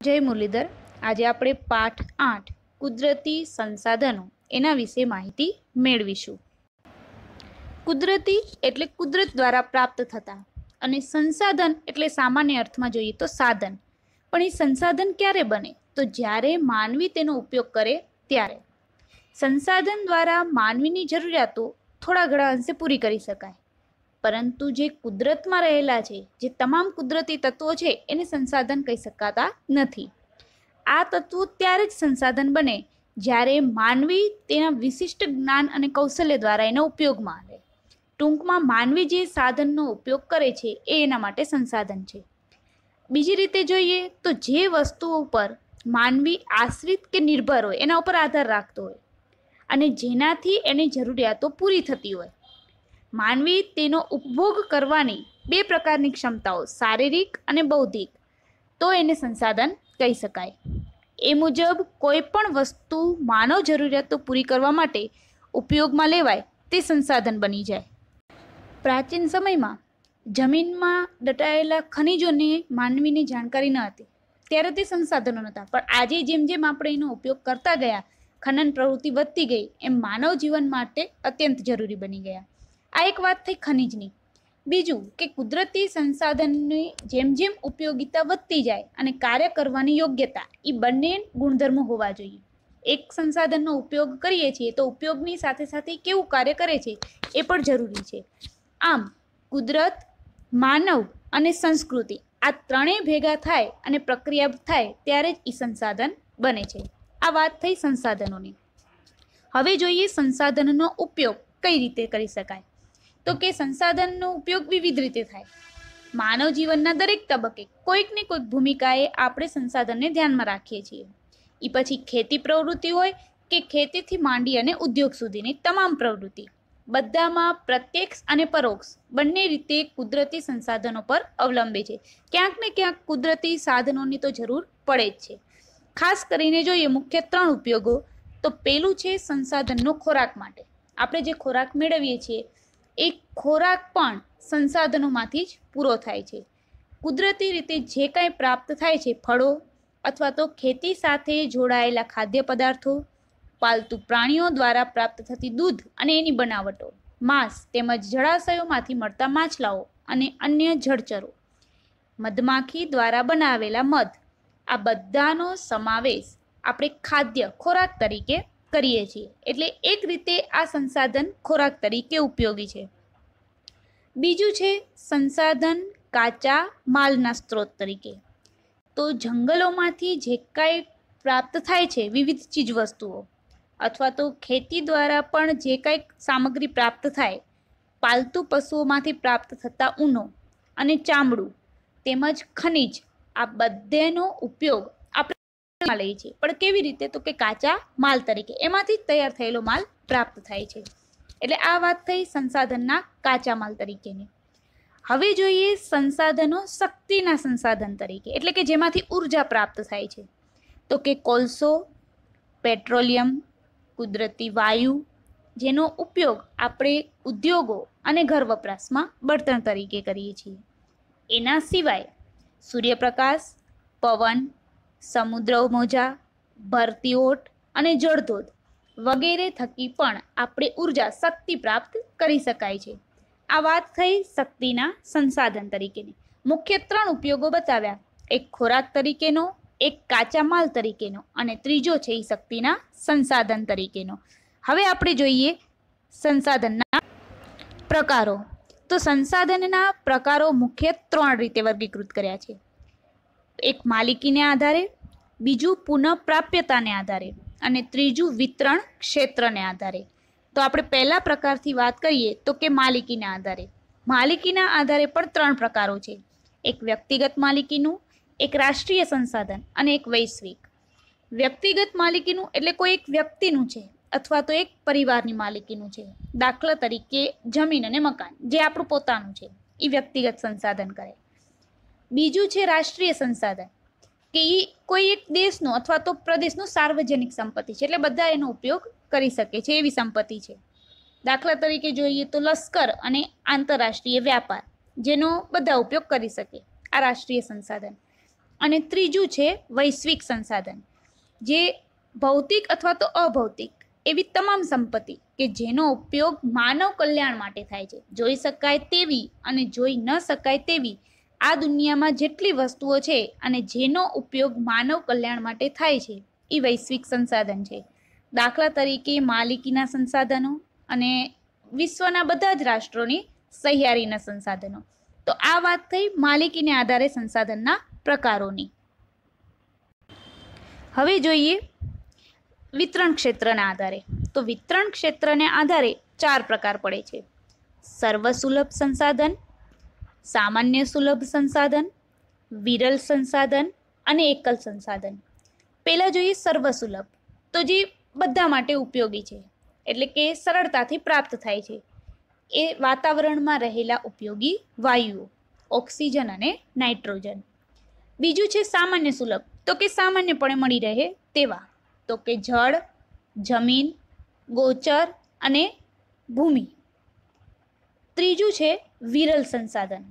જય મુરલીધર। આજે આપણે પાઠ 8 કુદરતી સંસાધનો એના વિશે માહિતી મેળવીશું। કુદરતી એટલે કુદરત દ્વારા પ્રાપ્ત થતા અને સંસાધન એટલે સામાન્ય અર્થમાં જોઈએ તો સાધન। પણ એ સંસાધન ક્યારે બને? તો જ્યારે માનવી તેનો ઉપયોગ કરે ત્યારે। સંસાધન દ્વારા માનવીની જરૂરિયાતો થોડા ઘણા અંશે પૂરી કરી શકાય, પરંતુ જે કુદરતમાં રહેલા છે, જે તમામ કુદરતી તત્વો છે, એને સંસાધન કહી શકાતા નથી। આ તત્વો ત્યારે જ સંસાધન બને જ્યારે માનવી તેના વિશિષ્ટ જ્ઞાન અને કૌશલ્ય દ્વારા એનો ઉપયોગમાં આવે। ટૂંકમાં માનવી જે સાધનનો ઉપયોગ કરે છે એ એના માટે સંસાધન છે। બીજી રીતે જોઈએ તો જે વસ્તુઓ પર માનવી આશ્રિત કે નિર્ભર હોય, એના ઉપર આધાર રાખતો હોય અને જેનાથી એની જરૂરિયાતો પૂરી થતી હોય, માનવી તેનો ઉપભોગ કરવાની બે પ્રકારની ક્ષમતાઓ, શારીરિક અને બૌદ્ધિક, તો એને સંસાધન કહી શકાય। એ મુજબ કોઈ પણ વસ્તુ માનવ જરૂરિયાતો પૂરી કરવા માટે ઉપયોગમાં લેવાય તે સંસાધન બની જાય। પ્રાચીન સમયમાં જમીનમાં દટાયેલા ખનિજોની માનવીની જાણકારી ન હતી, ત્યારે તે સંસાધનો નહોતા। પણ આજે જેમ જેમ આપણે એનો ઉપયોગ કરતા ગયા, ખનન પ્રવૃત્તિ વધતી ગઈ, એમ માનવ જીવન માટે અત્યંત જરૂરી બની ગયા। આ એક વાત થઈ ખનિજની। બીજું કે કુદરતી સંસાધનની જેમ જેમ ઉપયોગિતા વધતી જાય અને કાર્ય કરવાની યોગ્યતા, એ બંને ગુણધર્મો હોવા જોઈએ। એક સંસાધનનો ઉપયોગ કરીએ છીએ તો ઉપયોગની સાથે સાથે કેવું કાર્ય કરે છે એ પણ જરૂરી છે। આમ કુદરત, માનવ અને સંસ્કૃતિ આ ત્રણેય ભેગા થાય અને પ્રક્રિયા થાય ત્યારે જ એ સંસાધન બને છે। આ વાત થઈ સંસાધનોની। હવે જોઈએ સંસાધનનો ઉપયોગ કઈ રીતે કરી શકાય। તો કે સંસાધનનો ઉપયોગ વિવિધ રીતે થાય। માનવ જીવનના દરેક તબક્કે કોઈક ને કોઈક ભૂમિકાએ આપણે સંસાધનને ધ્યાનમાં રાખીએ છીએ। એ પછી ખેતી પ્રવૃત્તિ હોય કે ખેતીથી માંડી અને ઉદ્યોગ સુધીની તમામ પ્રવૃત્તિ, બધામાં પ્રત્યક્ષ અને પરોક્ષ બંને રીતે કુદરતી સંસાધનો પર અવલંબે છે। ક્યાંક ને ક્યાંક કુદરતી સાધનોની તો જરૂર પડે જ છે। ખાસ કરીને જોઈએ મુખ્ય ત્રણ ઉપયોગો, તો પેલું છે સંસાધનનો ખોરાક માટે। આપણે જે ખોરાક મેળવીએ છીએ એ ખોરાક પણ સંસાધનોમાંથી જ પૂરો થાય છે। કુદરતી રીતે જે કાંઈ પ્રાપ્ત થાય છે, ફળો અથવા તો ખેતી સાથે જોડાયેલા ખાદ્ય પદાર્થો, પાલતુ પ્રાણીઓ દ્વારા પ્રાપ્ત થતી દૂધ અને એની બનાવટો, માંસ તેમજ જળાશયોમાંથી મળતા માછલાઓ અને અન્ય જળચરો, મધમાખી દ્વારા બનાવેલા મધ, આ બધાનો સમાવેશ આપણે ખાદ્ય ખોરાક તરીકે કરીએ છીએ। એટલે એક રીતે આ સંસાધન ખોરાક તરીકે ઉપયોગી છે। બીજું છે સંસાધન કાચા માલના સ્ત્રોત તરીકે। તો જંગલોમાંથી જે કાંઈ પ્રાપ્ત થાય છે, વિવિધ ચીજ વસ્તુઓ અથવા તો ખેતી દ્વારા પણ જે કાંઈ સામગ્રી પ્રાપ્ત થાય, પાલતુ પશુઓમાંથી પ્રાપ્ત થતા ઊનો અને ચામડું તેમજ ખનિજ, આ બધેનો ઉપયોગ આપણે લઈએ છીએ। પણ કેવી રીતે? તો કે કાચા માલ તરીકે, એમાંથી તૈયાર થયેલો માલ પ્રાપ્ત થાય છે। એટલે આ વાત થઈ સંસાધનના કાચા માલ તરીકેની। હવે જોઈએ સંસાધનો શક્તિના સંસાધન તરીકે, એટલે કે જેમાંથી ઉર્જા પ્રાપ્ત થાય છે। તો કે કોલસો, પેટ્રોલિયમ, કુદરતી વાયુ, જેનો ઉપયોગ આપણે ઉદ્યોગો અને ઘર વપરાશમાં બળતણ તરીકે કરીએ છીએ। એના સિવાય સૂર્યપ્રકાશ, પવન, સમુદ્ર મોજા, ભરતી ઓટ અને જળધોધ વગેરે થકી પણ આપણે ઉર્જા શક્તિ પ્રાપ્ત કરી શકાય છે। આ વાત થઈ શક્તિના સંસાધન તરીકેની। મુખ્ય ત્રણ ઉપયોગો બતાવ્યા, એક ખોરાક તરીકેનો, એક કાચા માલ તરીકેનો અને ત્રીજો છે એ શક્તિના સંસાધન તરીકેનો। હવે આપણે જોઈએ સંસાધનના પ્રકારો। તો સંસાધનના પ્રકારો મુખ્ય ત્રણ રીતે વર્ગીકૃત કર્યા છે। એક માલિકીને આધારે, બીજું પુનઃપ્રાપ્યતાને આધારે અને ત્રીજું વિતરણ ક્ષેત્રને આધારે। તો આપણે પહેલા પ્રકારથી વાત કરીએ તો કે માલિકીના આધારે। માલિકીના આધારે પણ ત્રણ પ્રકારો છે, એક વ્યક્તિગત માલિકીનું, એક રાષ્ટ્રીય સંસાધન અને એક વૈશ્વિક। વ્યક્તિગત માલિકીનું એટલે કોઈ એક વ્યક્તિનું છે અથવા તો એક પરિવારની માલિકીનું છે। દાખલા તરીકે જમીન અને મકાન જે આપણું પોતાનું છે, એ વ્યક્તિગત સંસાધન કરે। બીજું છે રાષ્ટ્રીય સંસાધન, કે એ કોઈ એક દેશનું અથવા તો પ્રદેશનું સાર્વજનિક સંપત્તિ છે, એટલે બધા એનો ઉપયોગ કરી શકે છે એવી સંપત્તિ છે। દાખલા તરીકે જોઈએ તો લશ્કર અને આંતરરાષ્ટ્રીય વ્યાપાર, જેનો બધા ઉપયોગ કરી શકે, આ રાષ્ટ્રીય સંસાધન। અને ત્રીજું છે વૈશ્વિક સંસાધન, જે ભૌતિક અથવા તો અભૌતિક એવી તમામ સંપત્તિ કે જેનો ઉપયોગ માનવ કલ્યાણ માટે થાય છે. જોઈ શકાય તેવી અને જોઈ ન શકાય તેવી આ દુનિયામાં જેટલી વસ્તુઓ છે અને જેનો ઉપયોગ માનવ કલ્યાણ માટે થાય છે એ વૈશ્વિક સંસાધન છે. દાખલા તરીકે માલિકીના સંસાધનો અને વિશ્વના બધા જ રાષ્ટ્રોની સહિયારીના સંસાધનો. તો આ વાત થઈ માલિકીને આધારે સંસાધનના પ્રકારોની. હવે જોઈએ વિતરણ ક્ષેત્રના આધારે. તો વિતરણ ક્ષેત્રને આધારે 4 પ્રકાર પડે છે: સર્વસુલભ સંસાધન, સામાન્ય સુલભ સંસાધન, વિરલ સંસાધન અને એકલ સંસાધન. પહેલા જોઈએ સર્વસુલભ. તો જે બધા માટે ઉપયોગી છે, એટલે કે સરળતાથી પ્રાપ્ત થાય છે, એ વાતાવરણમાં રહેલા ઉપયોગી વાયુઓ, ઓક્સિજન અને નાઇટ્રોજન. બીજું છે સામાન્ય સુલભ. તો કે સામાન્યપણે મળી રહે તેવા, તો કે જળ, જમીન, ગોચર અને ભૂમિ. ત્રીજું છે વિરલ સંસાધન.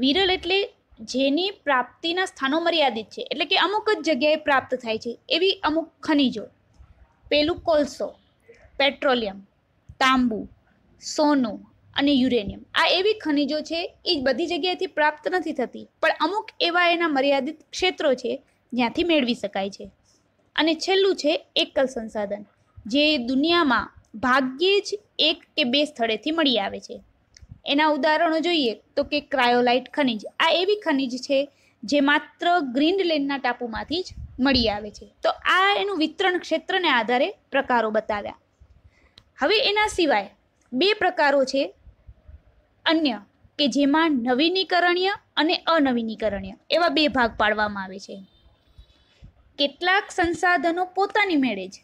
વિરલ એટલે જેની પ્રાપ્તિના સ્થાનો મર્યાદિત છે, એટલે કે અમુક જ જગ્યાએ પ્રાપ્ત થાય છે એવી અમુક ખનિજો. પેલું કોલસો, પેટ્રોલિયમ, તાંબુ, સોનું અને યુરેનિયમ. આ એવી ખનિજો છે એ બધી જગ્યાએથી પ્રાપ્ત નથી થતી, પણ અમુક એવા એના મર્યાદિત ક્ષેત્રો છે જ્યાંથી મેળવી શકાય છે. અને છેલ્લું છે એકલ સંસાધન, જે દુનિયામાં ભાગ્યે જ 1 કે 2 સ્થળેથી મળી આવે છે. એના ઉદાહરણો જોઈએ તો કે ક્રાયોલાઇટ ખનિજ. આ એવી ખનિજ છે જે માત્ર ગ્રીનલેન્ડના ટાપુમાંથી જ મળી આવે છે. તો આ એનું વિતરણ ક્ષેત્રને આધારે પ્રકારો બતાવ્યા. હવે એના સિવાય 2 પ્રકારો છે અન્ય, કે જેમાં નવીનીકરણીય અને અનવીનીકરણીય એવા 2 ભાગ પાડવામાં આવે છે. કેટલાક સંસાધનો પોતાની મેળે જ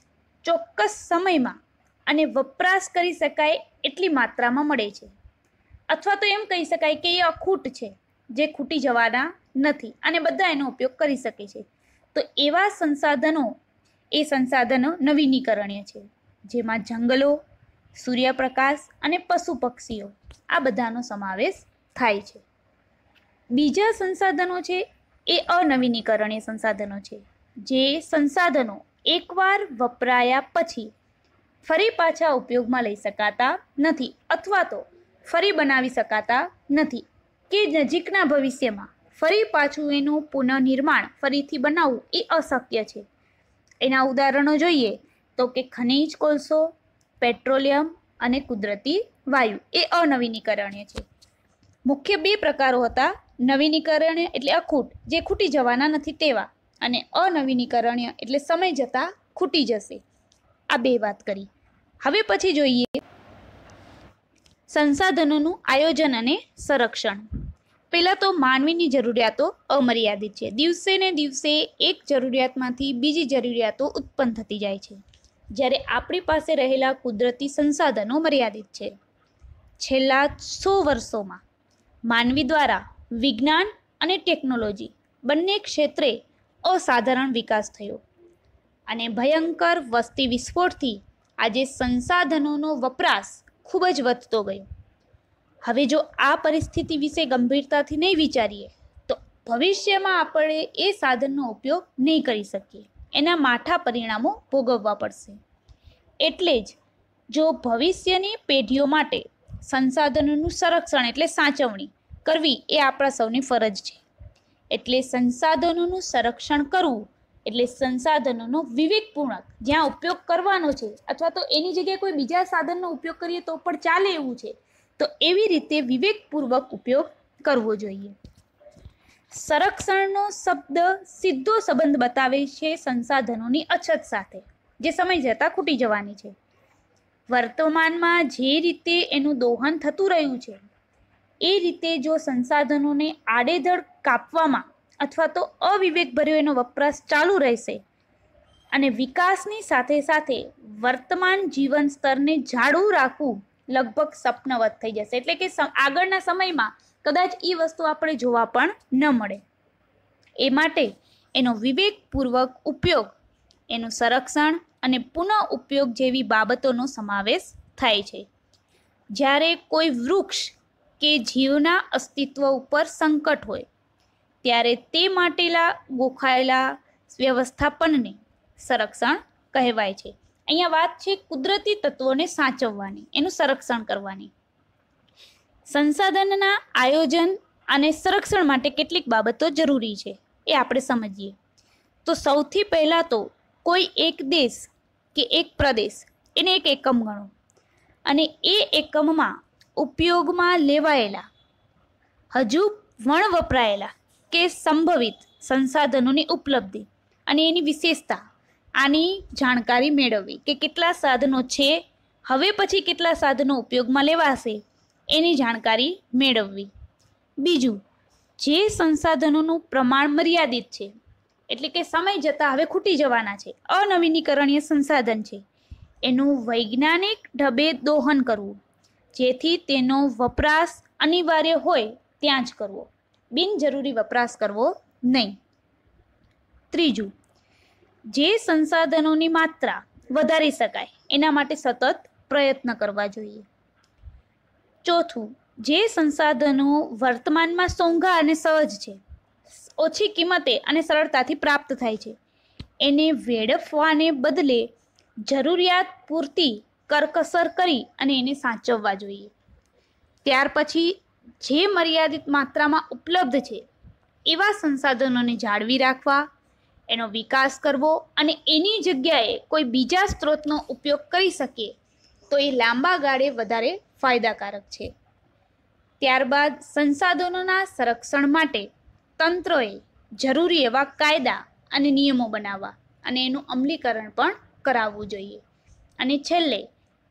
ચોક્કસ સમયમાં અને વપરાશ કરી શકાય એટલી માત્રામાં મળે છે, અથવા તો એમ કહી શકાય કે એ અખૂટ છે, જે ખૂટી જવાના નથી અને બધા એનો ઉપયોગ કરી શકે છે. તો એવા સંસાધનો નવીનીકરણીય છે, જેમાં જંગલો, સૂર્યપ્રકાશ અને પશુ પક્ષીઓ આ બધાનો સમાવેશ થાય છે. બીજા સંસાધનો છે એ અનવીનીકરણીય સંસાધનો છે, જે સંસાધનો એકવાર વપરાયા પછી ફરી પાછા ઉપયોગમાં લઈ શકાતા નથી, અથવા તો ફરી બનાવી શકાતા નથી, કે નજીકના ભવિષ્યમાં ફરી પાછું એનું પુનઃનિર્માણ ફરીથી બનાવવું એ અશક્ય છે. એના ઉદાહરણો જોઈએ તો કે ખનિજ કોલસો, પેટ્રોલિયમ અને કુદરતી વાયુ એ અનવીનીકરણીય છે. મુખ્ય 2 પ્રકારો હતા: નવીનીકરણીય એટલે અખૂટ, જે ખૂટી જવાના નથી તેવા, અને અનવીનીકરણીય એટલે સમય જતાં ખૂટી જશે. આ 2 વાત કરી. હવે પછી જોઈએ સંસાધનોનું આયોજન અને સંરક્ષણ. પહેલા તો માનવીની જરૂરિયાતો અમર્યાદિત છે. દિવસે ને દિવસે એક જરૂરિયાતમાંથી બીજી જરૂરિયાતો ઉત્પન્ન થતી જાય છે, જ્યારે આપણી પાસે રહેલા કુદરતી સંસાધનો મર્યાદિત છે. છેલ્લા 100 વર્ષોમાં માનવી દ્વારા વિજ્ઞાન અને ટેકનોલોજી બંને ક્ષેત્રે અસાધારણ વિકાસ થયો, અને ભયંકર વસ્તી વિસ્ફોટથી આજે સંસાધનોનો વપરાશ ખૂબ જ વધતો ગયો. હવે જો આ પરિસ્થિતિ વિશે ગંભીરતાથી નહીં વિચારીએ તો ભવિષ્યમાં આપણે એ સાધનનો ઉપયોગ નહીં કરી શકીએ, એના માઠા પરિણામો ભોગવવા પડશે. એટલે જ જો ભવિષ્યની પેઢીઓ માટે સંસાધનોનું સંરક્ષણ એટલે સાચવણી કરવી એ આપણા સૌની ફરજ છે. એટલે સંસાધનોનું સંરક્ષણ કરવું એટલે સંસાધનોનો વિવેકપૂર્વક જ્યાં ઉપયોગ કરવાનો છે, અથવા તો એની જગ્યાએ કોઈ બીજા સાધનનો ઉપયોગ કરીએ તો પણ ચાલે એવું છે, તો એવી રીતે વિવેકપૂર્વક ઉપયોગ કરવો જોઈએ. સંરક્ષણનો શબ્દ સીધો સંબંધ બતાવે છે સંસાધનોની અછત સાથે, જે સમય જતાં ખૂટી જવાની છે. વર્તમાનમાં જે રીતે એનું દોહન થતું રહ્યું છે, એ રીતે જો સંસાધનોને આડેધડ કાપવામાં અથવા તો અવિવેકભર્યો એનો વપરાશ ચાલુ રહેશે, અને વિકાસની સાથે સાથે વર્તમાન જીવન સ્તરને જાળવું રાખવું લગભગ સપનવત થઈ જશે. એટલે કે આગળના સમયમાં કદાચ એ વસ્તુ આપણે જોવા પણ ન મળે. એ માટે એનો વિવેકપૂર્વક ઉપયોગ, એનું સંરક્ષણ અને પુનઃ ઉપયોગ જેવી બાબતોનો સમાવેશ થાય છે. જ્યારે કોઈ વૃક્ષ કે જીવના અસ્તિત્વ ઉપર સંકટ હોય, ત્યારે તે માટેલા ગોખાયેલા વ્યવસ્થાપનને સંરક્ષણ કહેવાય છે. અહીંયા વાત છે કુદરતી તત્વોને સાચવવાની, એનું સંરક્ષણ કરવાની. સંસાધનના આયોજન અને સંરક્ષણ માટે કેટલીક બાબતો જરૂરી છે એ આપણે સમજીએ. તો સૌથી પહેલાં તો કોઈ એક દેશ કે એક પ્રદેશ એને એક એકમ ગણો અને એ એકમમાં ઉપયોગમાં લેવાયેલા હજુ વણ વપરાયેલા કે સંભવિત સંસાધનોની ઉપલબ્ધિ અને એની વિશેષતા આની જાણકારી મેળવવી કે કેટલા સાધનો છે, હવે પછી કેટલા સાધનો ઉપયોગમાં લેવાશે એની જાણકારી મેળવવી. બીજું, જે સંસાધનોનું પ્રમાણ મર્યાદિત છે એટલે કે સમય જતાં હવે ખૂટી જવાના છે, અનવીનીકરણીય સંસાધન છે, એનું વૈજ્ઞાનિક ઢબે દોહન કરવું જેથી તેનો વપરાશ અનિવાર્ય હોય ત્યાં જ કરવો, બિનજરૂરી વપરાશ કરવો નહીં. ત્રીજું, જે સંસાધનોની માત્રા વધારી શકાય એના માટે સતત પ્રયત્ન કરવા જોઈએ. ચોથું, જે સંસાધનો વર્તમાનમાં સોંઘા અને સહજ છે, ઓછી કિંમતે અને સરળતાથી પ્રાપ્ત થાય છે, એને વેડફવાને બદલે જરૂરિયાત પૂરતી કરકસર કરી અને એને સાચવવા જોઈએ. ત્યાર પછી જે મર્યાદિત માત્રામાં ઉપલબ્ધ છે એવા સંસાધનોને જાળવી રાખવા, એનો વિકાસ કરવો અને એની જગ્યાએ કોઈ બીજા સ્ત્રોતનો ઉપયોગ કરી શકીએ તો એ લાંબા ગાળે વધારે ફાયદાકારક છે. ત્યારબાદ સંસાધનોના સંરક્ષણ માટે તંત્રએ જરૂરી એવા કાયદા અને નિયમો બનાવવા અને એનું અમલીકરણ પણ કરાવવું જોઈએ. અને છેલ્લે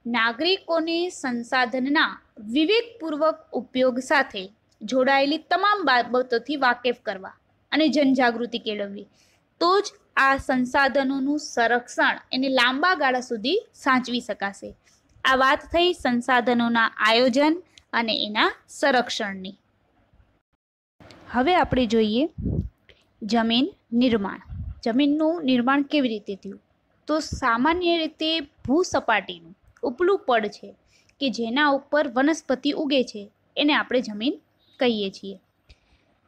નાગરિકોને સંસાધનના વિવેકપૂર્વક ઉપયોગ સાથે જોડાયેલી તમામ બાબતોથી વાકેફ કરવા અને જનજાગૃતિ કેળવવી, તો જ આ સંસાધનોનું સંરક્ષણ એને લાંબા ગાળા સુધી સાચવી શકાશે. આ વાત થઈ સંસાધનોના આયોજન અને એના સંરક્ષણની. હવે આપણે જોઈએ જમીન નિર્માણ. જમીનનું નિર્માણ કેવી રીતે થયું? તો સામાન્ય રીતે ભૂસપાટીનું ઉપલું પડ છે કે જેના ઉપર વનસ્પતિ ઉગે છે એને આપણે જમીન કહીએ છીએ.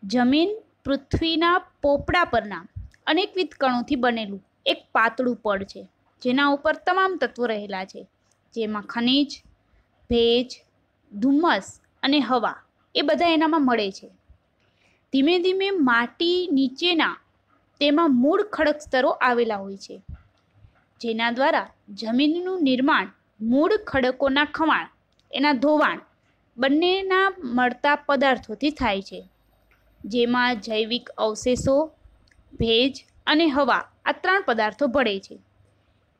જમીન પૃથ્વીના પોપડા પરના અનેકવિધ કણોથી બનેલું એક પાતળું પડ છે જેના ઉપર તમામ તત્વો રહેલા છે, જેમાં ખનિજ, ભેજ, ધુમ્મસ અને હવા એ બધા એનામાં મળે છે. ધીમે ધીમે માટી નીચેના તેમાં મૂળ ખડક સ્તરો આવેલા હોય છે જેના દ્વારા જમીનનું નિર્માણ મૂળ ખડકોના ખવાણ, એના ધોવાણ બંનેના મળતા પદાર્થોથી થાય છે, જેમાં જૈવિક અવશેષો, ભેજ અને હવા આ 3 પદાર્થો ભળે છે.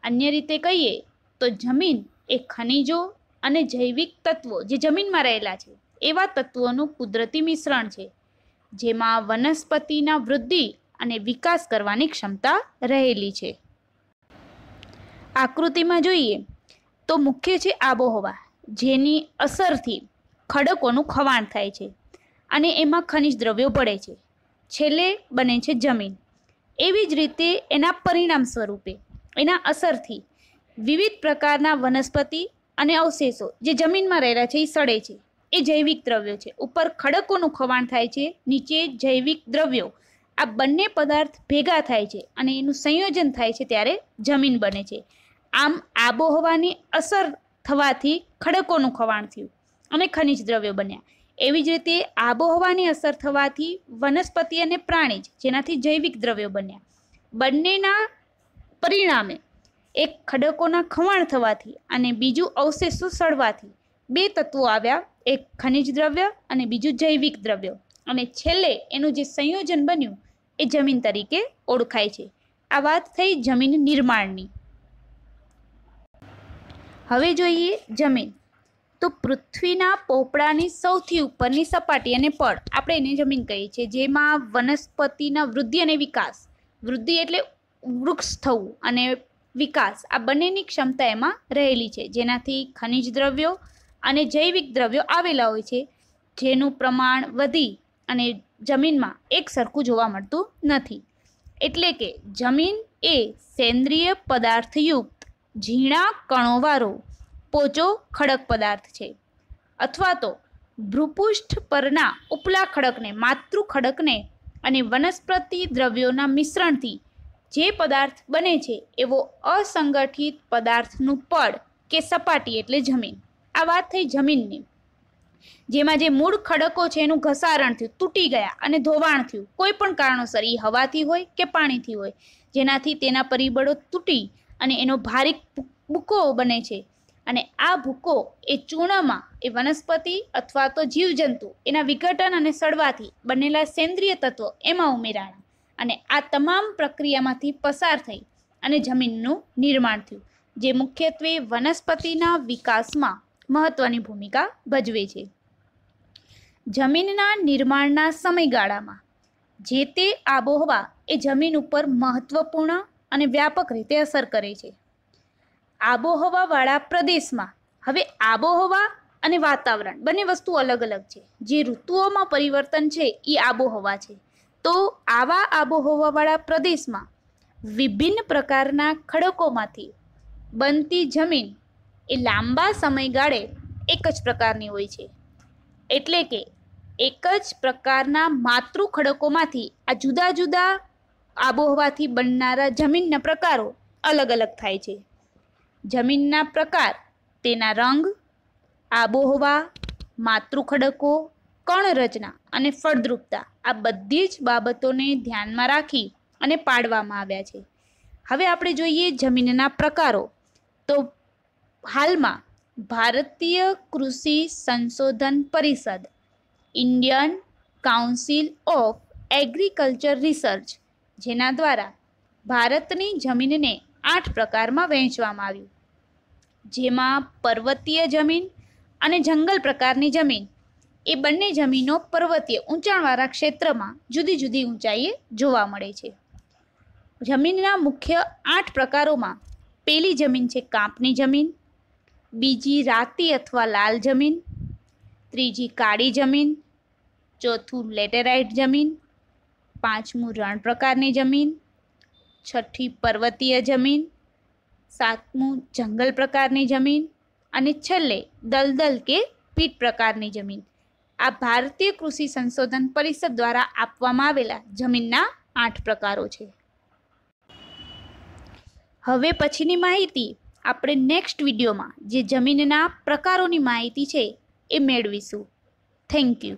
અન્ય રીતે કહીએ તો જમીન એ ખનિજો અને જૈવિક તત્વો જે જમીનમાં રહેલા છે એવા તત્વોનું કુદરતી મિશ્રણ છે જેમાં વનસ્પતિના વૃદ્ધિ અને વિકાસ કરવાની ક્ષમતા રહેલી છે. આકૃતિમાં જોઈએ તો મુખ્ય છે આબોહવા, જેની અસરથી ખડકોનું ખવાણ થાય છે અને એમાં ખનિજ દ્રવ્યો ભળે છે. છેલ્લે બને છે જમીન. એવી જ રીતે એના પરિણામ સ્વરૂપે એના અસરથી વિવિધ પ્રકારના વનસ્પતિ અને અવશેષો જે જમીનમાં રહેલા છે એ સડે છે, એ જૈવિક દ્રવ્યો છે. ઉપર ખડકોનું ખવાણ થાય છે, નીચે જૈવિક દ્રવ્યો. આ બંને પદાર્થ ભેગા થાય છે અને એનું સંયોજન થાય છે ત્યારે જમીન બને છે. આમ આબોહવાની અસર થવાથી ખડકોનું ખવાણ થયું અને ખનિજ દ્રવ્યો બન્યા. એવી જ રીતે આબોહવાની અસર થવાથી વનસ્પતિ અને પ્રાણીજ જેનાથી જૈવિક દ્રવ્યો બન્યા. બંનેના પરિણામે એક ખડકોના ખવાણ થવાથી અને બીજું અવશેષો સડવાથી 2 તત્વો આવ્યા, એક ખનિજ દ્રવ્ય અને બીજું જૈવિક દ્રવ્ય, અને છેલ્લે એનું જે સંયોજન બન્યું એ જમીન તરીકે ઓળખાય છે. આ વાત થઈ જમીન નિર્માણની. હવે જોઈએ જમીન. તો પૃથ્વીના પોપડાની સૌથી ઉપરની સપાટી અને પડ આપણે એને જમીન કહીએ છીએ, જેમાં વનસ્પતિના વૃદ્ધિ અને વિકાસ, વૃદ્ધિ એટલે વૃક્ષ થવું અને વિકાસ આ બંનેની ક્ષમતા એમાં રહેલી છે, જેનાથી ખનિજ દ્રવ્યો અને જૈવિક દ્રવ્યો આવેલા હોય છે, જેનું પ્રમાણ વધી અને જમીનમાં એક સરખું જોવા મળતું નથી. એટલે કે જમીન એ સેન્દ્રિય પદાર્થયુક્ત ઝીણા કણોવાળો પોચો ખડક પદાર્થ છે, અથવા તો ભૂપૃષ્ઠ પરના ઉપલા ખડકને, માતૃ ખડકને અને વનસ્પતિ દ્રવ્યોના મિશ્રણથી જે પદાર્થ બને છે એવો અસંગઠિત પદાર્થનું પડ કે સપાટી એટલે જમીન. આ વાત થઈ જમીનની, જેમાં જે મૂળ ખડકો છે એનું ઘસારણ થયું, તૂટી ગયા અને ધોવાણ થયું કોઈ પણ કારણોસર, એ હવાથી હોય કે પાણીથી હોય, જેનાથી તેના પરિબળો તૂટી અને એનો ભારીક ભૂકો બને છે. અને આ ભૂકો એ ચૂર્ણમાં એ વનસ્પતિ અથવા તો જીવજંતુ એના વિઘટન અને સડવાથી બનેલા સેન્દ્રિય તત્વો એમાં ઉમેરાણા અને આ તમામ પ્રક્રિયામાંથી પસાર થઈ અને જમીનનું નિર્માણ થયું, જે મુખ્યત્વે વનસ્પતિના વિકાસમાં મહત્વની ભૂમિકા ભજવે છે. જમીનના નિર્માણના સમયગાળામાં જે તે આબોહવા એ જમીન ઉપર મહત્વપૂર્ણ અને વ્યાપક રીતે અસર કરે છે. આબોહવાવાળા પ્રદેશમાં, હવે આબોહવા અને વાતાવરણ બંને વસ્તુ અલગ અલગ છે. જે ઋતુઓમાં પરિવર્તન છે એ આબોહવા છે. તો આવા આબોહવાવાળા પ્રદેશમાં વિભિન્ન પ્રકારના ખડકોમાંથી બનતી જમીન એ લાંબા સમયગાળે એક જ પ્રકારની હોય છે. એટલે કે એક જ પ્રકારના માતૃ ખડકોમાંથી આ જુદા જુદા આબોહવાથી બનનારા જમીનના પ્રકારો અલગ અલગ થાય છે. જમીનના પ્રકાર, તેના રંગ, આબોહવા, માતૃ ખડકો, કણરચના અને ફળદ્રુપતા આ બધી જ બાબતોને ધ્યાનમાં રાખી અને પાડવામાં આવ્યા છે. હવે આપણે જોઈએ જમીનના પ્રકારો. તો હાલમાં ભારતીય કૃષિ સંશોધન પરિષદ, Indian council of agriculture research, જેના દ્વારા ભારતની જમીનને 8 પ્રકારમાં વહેંચવામાં આવ્યું, જેમાં પર્વતીય જમીન અને જંગલ પ્રકારની જમીન એ બંને જમીનો પર્વતીય ઊંચાણવાળા ક્ષેત્રમાં જુદી જુદી ઊંચાઈએ જોવા મળે છે. જમીનના મુખ્ય 8 પ્રકારોમાં પહેલી જમીન છે કાંપની જમીન, બીજી રાતી અથવા લાલ જમીન, ત્રીજી કાળી જમીન, ચોથું લેટેરાઇટ જમીન, પાંચમું રણ પ્રકારની જમીન, છઠ્ઠી પર્વતીય જમીન, સાતમું જંગલ પ્રકારની જમીન અને છેલ્લે દલદલ કે પીટ પ્રકારની જમીન. આ ભારતીય કૃષિ સંશોધન પરિષદ દ્વારા આપવામાં આવેલા જમીનના 8 પ્રકારો છે. હવે પછીની માહિતી આપણે નેક્સ્ટ વિડીયોમાં જે જમીનના પ્રકારોની માહિતી છે એ મેળવીશું. Thank you.